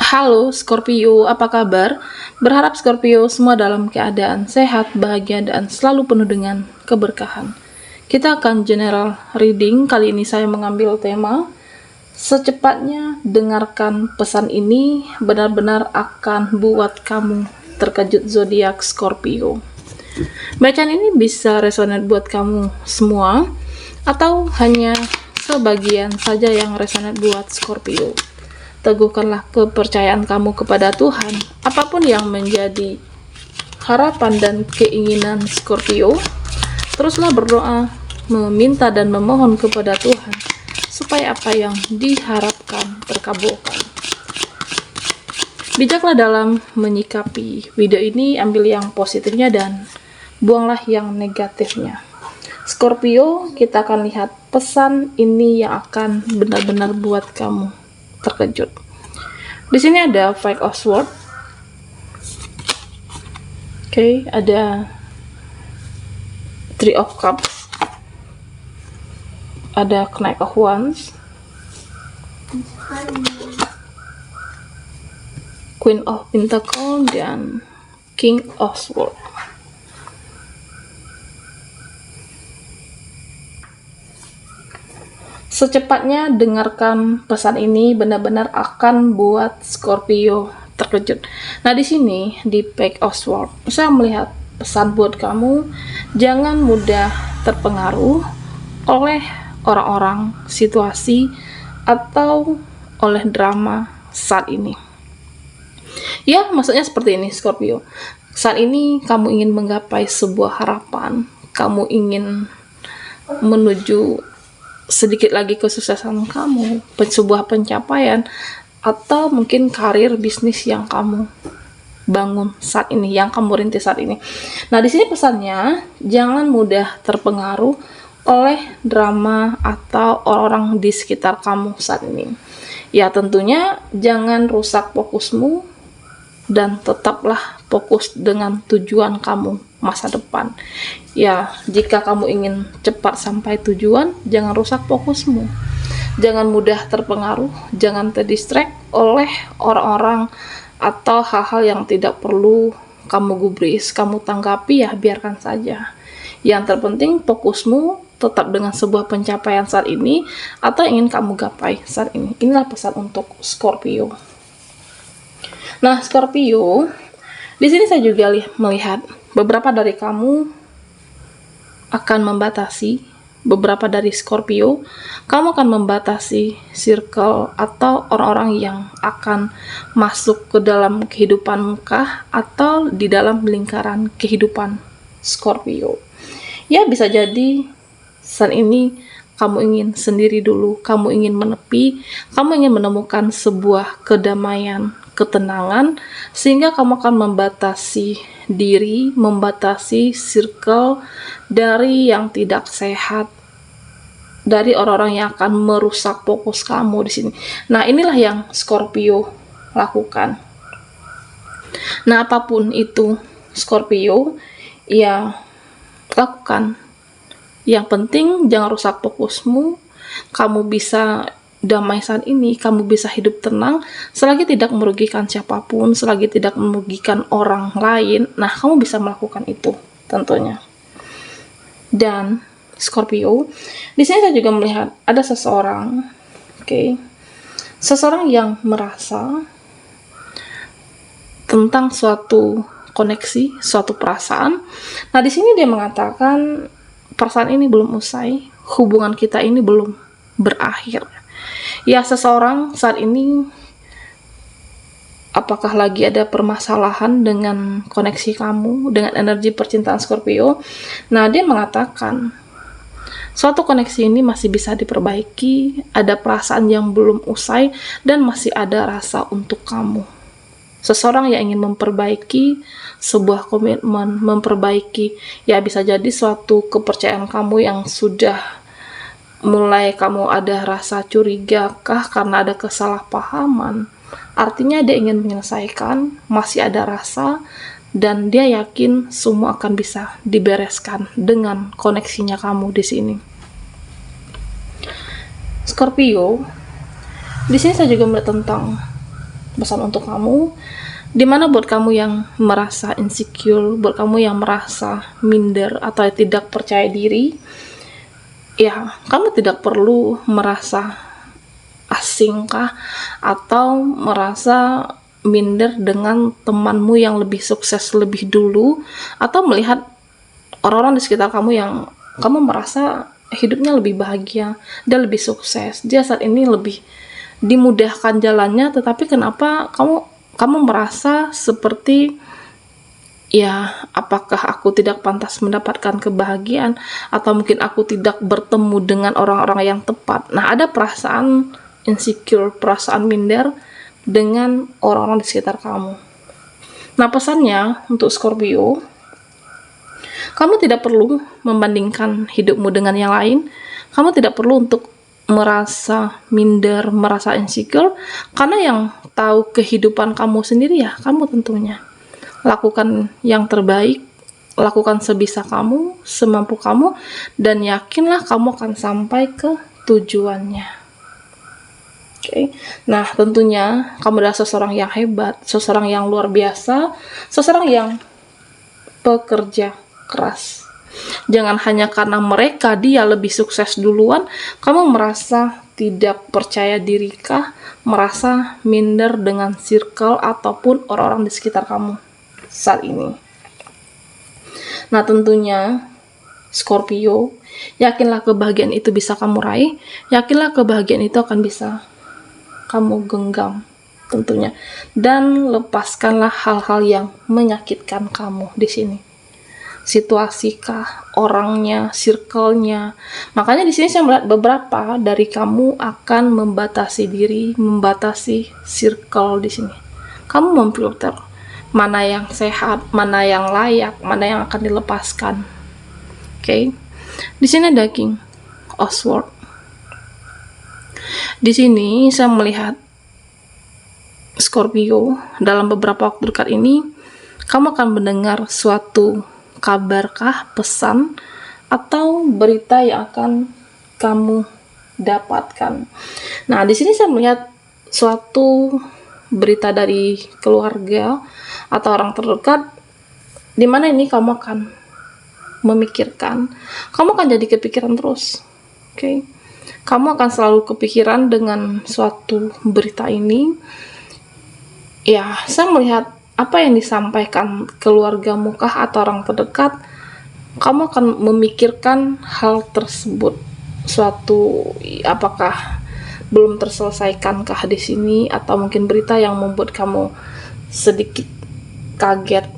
Halo Scorpio, apa kabar? Berharap Scorpio semua dalam keadaan sehat, bahagia, dan selalu penuh dengan keberkahan. Kita akan general reading. Kali ini saya mengambil tema secepatnya dengarkan pesan ini benar-benar akan buat kamu terkejut zodiak Scorpio. Bacaan ini bisa resonate buat kamu semua atau hanya sebagian saja yang resonate buat Scorpio. Teguhkanlah kepercayaan kamu kepada Tuhan. Apapun yang menjadi harapan dan keinginan Scorpio, teruslah berdoa, meminta dan memohon kepada Tuhan supaya apa yang diharapkan terkabulkan. Bijaklah dalam menyikapi video ini, ambil yang positifnya dan buanglah yang negatifnya. Scorpio, kita akan lihat pesan ini yang akan benar-benar buat kamu terkejut. Di sini ada Five of Swords. Oke, ada Three of Cups. Ada Knight of Wands. Queen of Pentacles dan King of Swords. Secepatnya dengarkan pesan ini benar-benar akan buat Scorpio terkejut. Nah, di sini di Page of Swords, saya melihat pesan buat kamu, jangan mudah terpengaruh oleh orang-orang, situasi, atau oleh drama saat ini. Ya, maksudnya seperti ini Scorpio. Saat ini kamu ingin menggapai sebuah harapan, kamu ingin menuju sedikit lagi kesuksesan kamu, sebuah pencapaian, atau mungkin karir bisnis yang kamu bangun saat ini, yang kamu rintis saat ini. Nah, di sini pesannya jangan mudah terpengaruh oleh drama atau orang-orang di sekitar kamu saat ini. Ya, tentunya jangan rusak fokusmu dan tetaplah fokus dengan tujuan kamu masa depan. Ya, jika kamu ingin cepat sampai tujuan, jangan rusak fokusmu. Jangan mudah terpengaruh, jangan terdistract oleh orang-orang atau hal-hal yang tidak perlu kamu gubris, kamu tanggapi, ya biarkan saja. Yang terpenting fokusmu tetap dengan sebuah pencapaian saat ini atau ingin kamu gapai saat ini. Inilah pesan untuk Scorpio. Nah, Scorpio, di sini saya juga melihat beberapa dari kamu akan membatasi, beberapa dari Scorpio, kamu akan membatasi circle atau orang-orang yang akan masuk ke dalam kehidupan kah atau di dalam lingkaran kehidupan Scorpio. Ya, bisa jadi saat ini kamu ingin sendiri dulu, kamu ingin menepi, kamu ingin menemukan sebuah kedamaian, ketenangan, sehingga kamu akan membatasi diri, membatasi circle dari yang tidak sehat, dari orang-orang yang akan merusak fokus kamu di sini. Nah, inilah yang Scorpio lakukan. Nah, apapun itu Scorpio, ya lakukan. Yang penting jangan rusak fokusmu. Kamu bisa damai saat ini, kamu bisa hidup tenang selagi tidak merugikan siapapun, selagi tidak merugikan orang lain. Nah, kamu bisa melakukan itu tentunya. Dan Scorpio, di sini saya juga melihat ada seseorang, seseorang yang merasa tentang suatu koneksi, suatu perasaan. Nah, di sini dia mengatakan perasaan ini belum usai, hubungan kita ini belum berakhir. Ya, seseorang saat ini apakah lagi ada permasalahan dengan koneksi kamu, dengan energi percintaan Scorpio. Nah, dia mengatakan suatu koneksi ini masih bisa diperbaiki, ada perasaan yang belum usai, dan masih ada rasa untuk kamu. Seseorang yang ingin memperbaiki sebuah komitmen, memperbaiki, ya bisa jadi suatu kepercayaan kamu yang sudah mulai kamu ada rasa curiga kah karena ada kesalahpahaman. Artinya dia ingin menyelesaikan, masih ada rasa, dan dia yakin semua akan bisa dibereskan dengan koneksinya kamu di sini. Scorpio, di sini saya juga melihat tentang pesan untuk kamu, dimana buat kamu yang merasa insecure, buat kamu yang merasa minder atau tidak percaya diri, ya kamu tidak perlu merasa asing kah atau merasa minder dengan temanmu yang lebih sukses lebih dulu, atau melihat orang-orang di sekitar kamu yang kamu merasa hidupnya lebih bahagia, dia lebih sukses, dia saat ini lebih dimudahkan jalannya, tetapi kenapa kamu merasa seperti, ya apakah aku tidak pantas mendapatkan kebahagiaan, atau mungkin aku tidak bertemu dengan orang-orang yang tepat. Nah, ada perasaan insecure, perasaan minder dengan orang-orang di sekitar kamu. Nah, pesannya untuk Scorpio, kamu tidak perlu membandingkan hidupmu dengan yang lain. Kamu tidak perlu untuk merasa minder, merasa insecure, karena yang tahu kehidupan kamu sendiri ya kamu tentunya. Lakukan yang terbaik, lakukan sebisa kamu, semampu kamu, dan yakinlah kamu akan sampai ke tujuannya. Oke. Nah, tentunya kamu adalah seseorang yang hebat, seseorang yang luar biasa, seseorang yang pekerja keras. Jangan hanya karena dia lebih sukses duluan, kamu merasa tidak percaya diri kah, merasa minder dengan circle ataupun orang-orang di sekitar kamu saat ini. Nah, tentunya Scorpio, yakinlah kebahagiaan itu bisa kamu raih, yakinlah kebahagiaan itu akan bisa kamu genggam tentunya, dan lepaskanlah hal-hal yang menyakitkan kamu di sini. Situasi kah, orangnya, circle-nya. Makanya di sini saya melihat beberapa dari kamu akan membatasi diri, membatasi circle di sini. Kamu memfilter mana yang sehat, mana yang layak, mana yang akan dilepaskan. Oke. Di sini ada King of Swords. Di sini saya melihat Scorpio, dalam beberapa waktu dekat ini kamu akan mendengar suatu kabarkah, pesan, atau berita yang akan kamu dapatkan. Nah, di sini saya melihat suatu berita dari keluarga atau orang terdekat, di mana ini kamu akan memikirkan, kamu akan jadi kepikiran terus. Oke. Kamu akan selalu kepikiran dengan suatu berita ini. Ya, saya melihat apa yang disampaikan keluargamu kah atau orang terdekat, kamu akan memikirkan hal tersebut. Suatu apakah belum terselesaikan-kah di sini, atau mungkin berita yang membuat kamu sedikit kaget.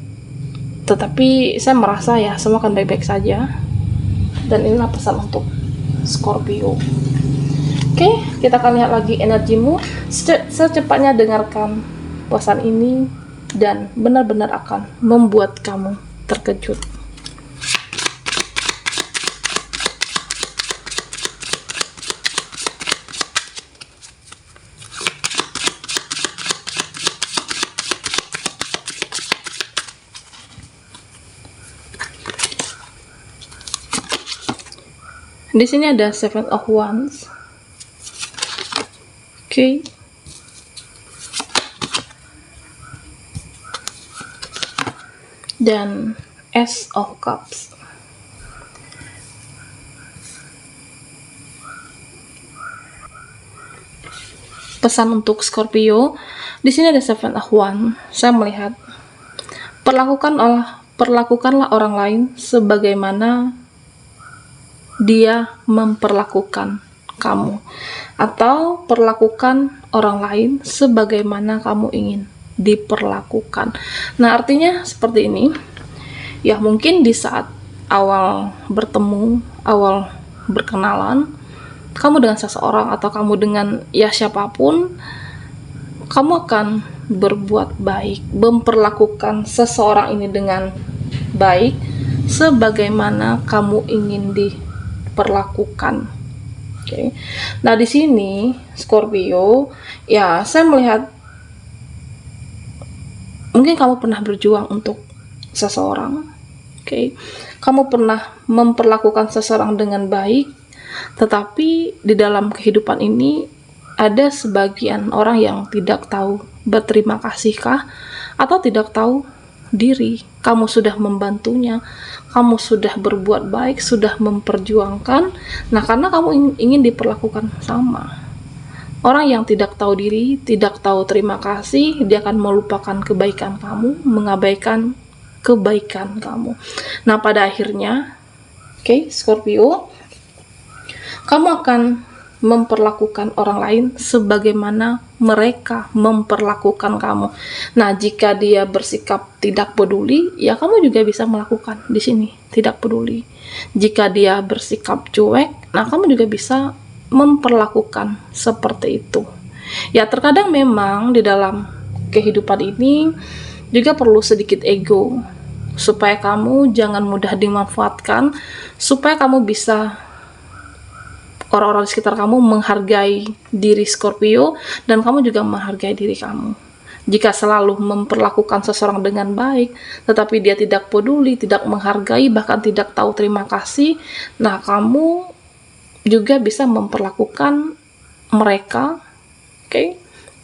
Tetapi saya merasa ya semua akan baik-baik saja. Dan inilah pesan untuk Scorpio. Oke, kita akan lihat lagi energimu. Secepatnya dengarkan pesan ini dan benar-benar akan membuat kamu terkejut. Di sini ada Seven of Wands. Oke. Dan Ace of Cups. Pesan untuk Scorpio, di sini ada Seven of Wands. Saya melihat perlakukanlah orang lain sebagaimana dia memperlakukan kamu, atau perlakukan orang lain sebagaimana kamu ingin diperlakukan. Nah, artinya seperti ini ya, mungkin di saat awal bertemu, awal berkenalan kamu dengan seseorang atau kamu dengan ya siapapun, kamu akan berbuat baik, memperlakukan seseorang ini dengan baik sebagaimana kamu ingin diperlakukan. Oke. Nah, di sini Scorpio, ya saya melihat mungkin kamu pernah berjuang untuk seseorang. Oke. Kamu pernah memperlakukan seseorang dengan baik, tetapi di dalam kehidupan ini ada sebagian orang yang tidak tahu berterima kasihkah, atau tidak tahu diri. Kamu sudah membantunya, kamu sudah berbuat baik, sudah memperjuangkan. Nah, karena kamu ingin diperlakukan sama. Orang yang tidak tahu diri, tidak tahu terima kasih, dia akan melupakan kebaikan kamu, mengabaikan kebaikan kamu. Nah, pada akhirnya, Scorpio, kamu akan memperlakukan orang lain sebagaimana mereka memperlakukan kamu. Nah, jika dia bersikap tidak peduli, ya kamu juga bisa melakukan di sini tidak peduli. Jika dia bersikap cuek, nah kamu juga bisa memperlakukan seperti itu. Ya, terkadang memang di dalam kehidupan ini juga perlu sedikit ego, supaya kamu jangan mudah dimanfaatkan, supaya kamu bisa orang-orang di sekitar kamu menghargai diri Scorpio, dan kamu juga menghargai diri kamu. Jika selalu memperlakukan seseorang dengan baik, tetapi dia tidak peduli, tidak menghargai, bahkan tidak tahu terima kasih, nah kamu juga bisa memperlakukan mereka,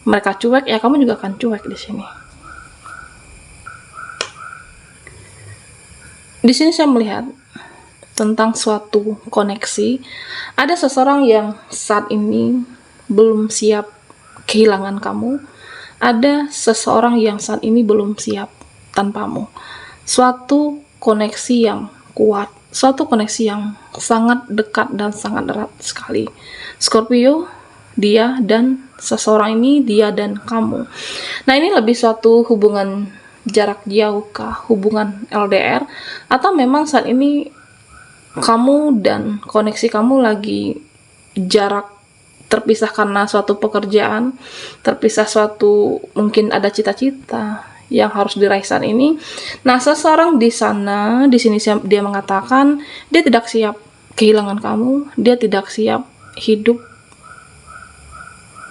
mereka cuek, ya kamu juga akan cuek di sini. Di sini saya melihat tentang suatu koneksi. Ada seseorang yang saat ini belum siap kehilangan kamu. Ada seseorang yang saat ini belum siap tanpamu. Suatu koneksi yang kuat, suatu koneksi yang sangat dekat dan sangat erat sekali. Scorpio, dia dan seseorang ini, dia dan kamu. Nah, ini lebih suatu hubungan jarak jauh kah, hubungan LDR, atau memang saat ini kamu dan koneksi kamu lagi jarak, terpisah karena suatu pekerjaan, terpisah suatu, mungkin ada cita-cita yang harus diraih saat ini. Nah, seseorang di sana, di sini dia mengatakan dia tidak siap kehilangan kamu, dia tidak siap hidup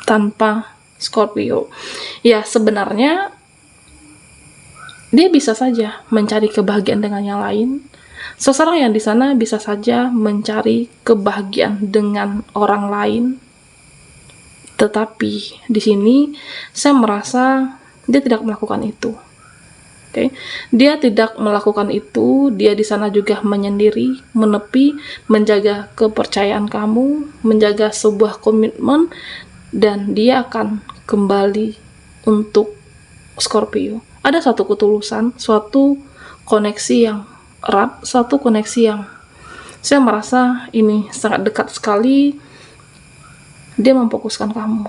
tanpa Scorpio. Ya, sebenarnya dia bisa saja mencari kebahagiaan dengan yang lain. Seseorang yang di sana bisa saja mencari kebahagiaan dengan orang lain, tetapi di sini saya merasa dia tidak melakukan itu. Dia tidak melakukan itu. Dia di sana juga menyendiri, menepi, menjaga kepercayaan kamu, menjaga sebuah komitmen, dan dia akan kembali untuk Scorpio. Ada suatu ketulusan, suatu koneksi yang erat, suatu koneksi yang saya merasa ini sangat dekat sekali. Dia memfokuskan kamu.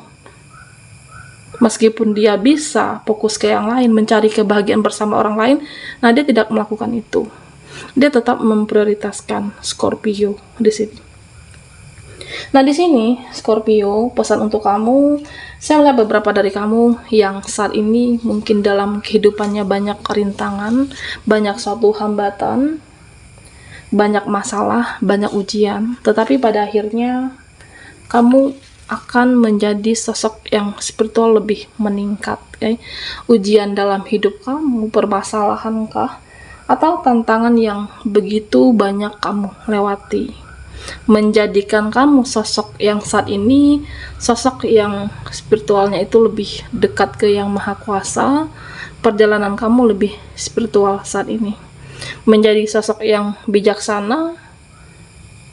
Meskipun dia bisa fokus ke yang lain, mencari kebahagiaan bersama orang lain, nah dia tidak melakukan itu. Dia tetap memprioritaskan Scorpio di sini. Nah, di sini Scorpio, pesan untuk kamu, saya melihat beberapa dari kamu yang saat ini mungkin dalam kehidupannya banyak rintangan, banyak suatu hambatan, banyak masalah, banyak ujian, tetapi pada akhirnya kamu akan menjadi sosok yang spiritual lebih meningkat. Ujian dalam hidup kamu, permasalahankah, atau tantangan yang begitu banyak kamu lewati, menjadikan kamu sosok yang saat ini, sosok yang spiritualnya itu lebih dekat ke Yang Maha Kuasa. Perjalanan kamu lebih spiritual saat ini, menjadi sosok yang bijaksana,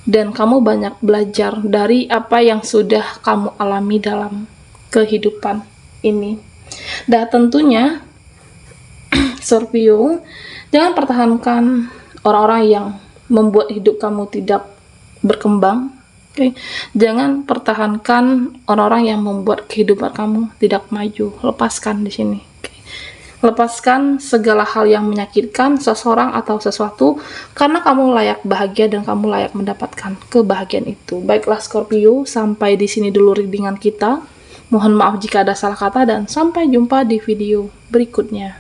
dan kamu banyak belajar dari apa yang sudah kamu alami dalam kehidupan ini. Dan tentunya Scorpio, jangan pertahankan orang-orang yang membuat hidup kamu tidak berkembang. Jangan pertahankan orang-orang yang membuat kehidupan kamu tidak maju. Lepaskan di sini. Lepaskan segala hal yang menyakitkan seseorang atau sesuatu, karena kamu layak bahagia dan kamu layak mendapatkan kebahagiaan itu. Baiklah Scorpio, sampai di sini dulu readingan kita. Mohon maaf jika ada salah kata, dan sampai jumpa di video berikutnya.